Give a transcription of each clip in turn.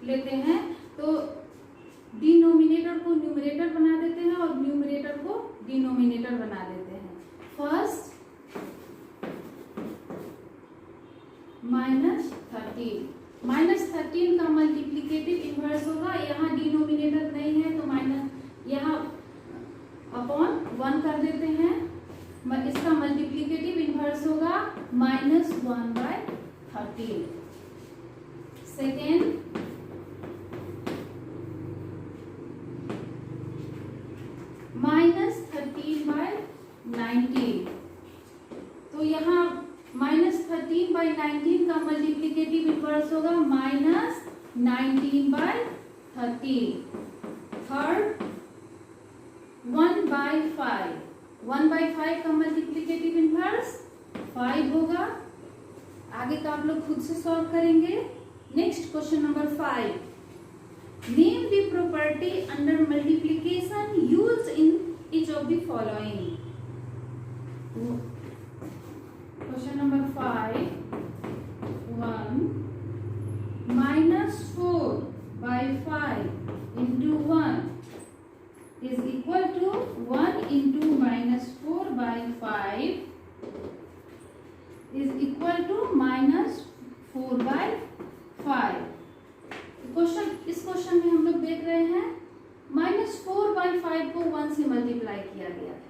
लेते हैं तो डिनोमिनेटर को न्यूमरेटर बना देते हैं और न्यूमरेटर को डिनोमिनेटर बना देते हैं। फर्स्ट -13 का मल्टीप्लिकेटिव इनवर्स होगा, यहाँ डिनोमिनेटर नहीं है तो माइनस यहाँ अपॉन 1 कर देते हैं, इसका मल्टीप्लिकेटिव इनवर्स होगा -1/13। सेकेंड -13/19, तो यहाँ -13/19 का मल्टीप्लिकेटिव इनवर्स होगा -19/13। थर्ड 1/5 का मल्टीप्लिकेटिव इनवर्स 5 होगा। आगे का आप लोग खुद से सॉल्व करेंगे। Next question number 5, name the property under multiplication used in each of the following. Question number 5, 1 -4/5 into 1 is equal to 1 into -4/5 is equal to -4/5। इस क्वेश्चन में हम लोग देख रहे हैं -4/5 को 1 से मल्टीप्लाई किया गया है,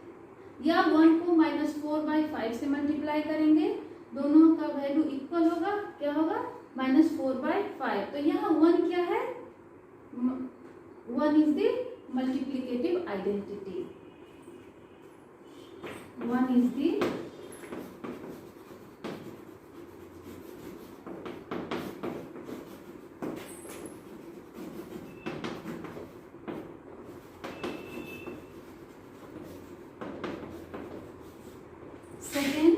या 1 को -4/5 से मल्टीप्लाई करेंगे, दोनों का वैल्यू इक्वल होगा, क्या होगा -4/5। तो यहाँ 1 क्या है, 1 is the multiplicative identity, 1 is the second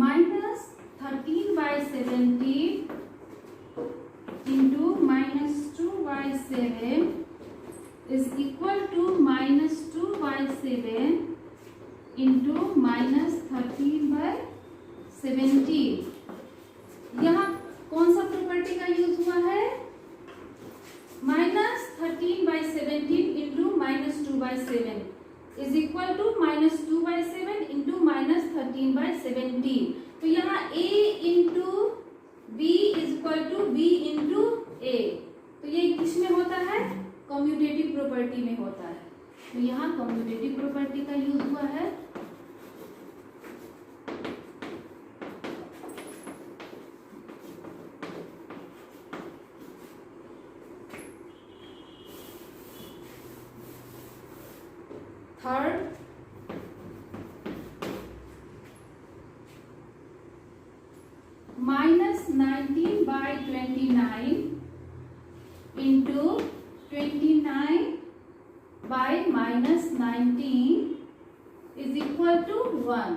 -13/70 into -2/7 is equal to -2/7 into -13/70। यहाँ कौन सा प्रॉपर्टी का यूज हुआ है, -13/17 into -2/7 is equal to -2/7 into -13/17। तो यहाँ a into b is equal to b into a, तो ये किसमें होता है, कम्यूटेटिव प्रॉपर्टी में होता है। तो यहाँ कम्यूटेटिव प्रॉपर्टी का यूज हुआ है। Third -19/29 into 29/-19 is equal to 1।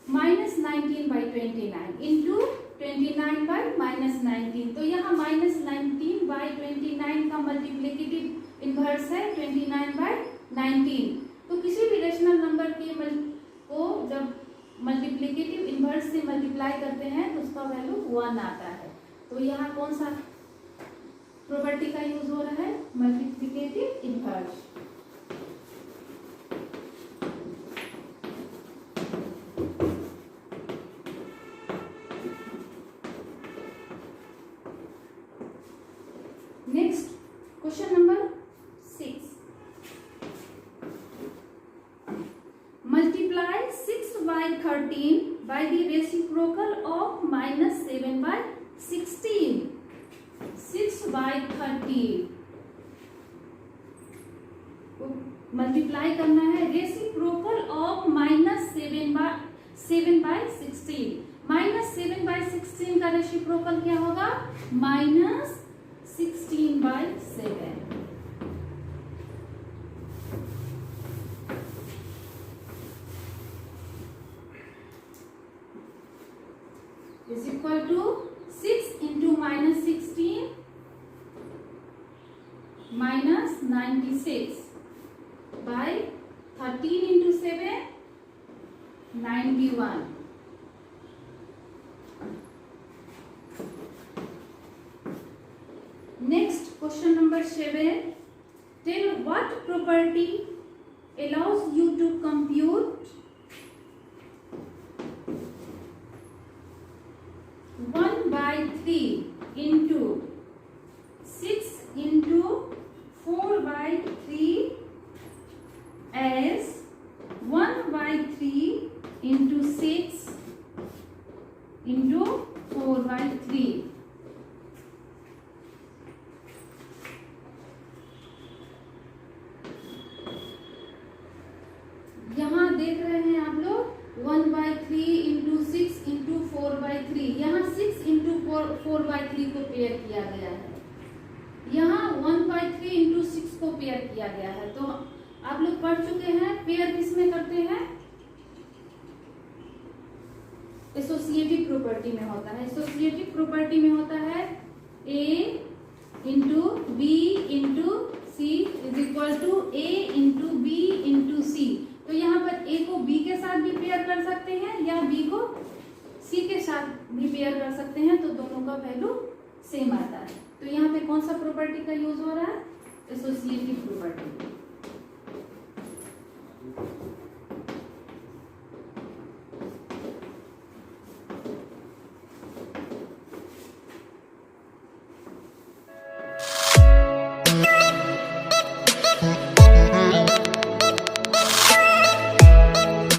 -19/29 into 29/-19, तो यहाँ -19/29 का मल्टीप्लिकेटिव इनवर्स है 29/19। तो किसी भी रेशनल नंबर के को जब मल्टीप्लिकेटिव इनवर्स से मल्टीप्लाई करते हैं तो उसका वैल्यू 1 आता है। तो यहाँ कौन सा प्रॉपर्टी का यूज हो रहा है, multiplicative inverse. Next question number 6, multiply 6/13 by the reciprocal of -7/16। 6/13 multiply करना है, रेसिप्रोकल ऑफ -7/16। -7/16 का रेसिप्रोकल क्या होगा, -16/7। is equal to 6 into -16 -96 by 13 into 7 91। number 7. Tell what property allows you to compute 1/3 into 6 into 4/3 as 1/3 into 6 into 4/3. यहाँ देख रहे हैं आप लोग 1/3 इंटू 6 इंटू 4/3, यहाँ 6 इंटू 4/3 को पेयर किया गया है, यहाँ 1/3 इंटू 6 को पेयर किया गया है। तो आप लोग पढ़ चुके हैं पेयर किसमें करते हैं, एसोसिएटिव प्रॉपर्टी में होता है। एसोसिएटिव प्रॉपर्टी में होता है A into B into C is equal to A into B into C. तो यहाँ पर A को B के साथ भी पेयर कर सकते हैं या B को C के साथ भी पेयर कर सकते हैं, तो दोनों का वैल्यू सेम आता है। तो यहाँ पे कौन सा प्रॉपर्टी का यूज हो रहा है, एसोसिएटिव प्रॉपर्टी।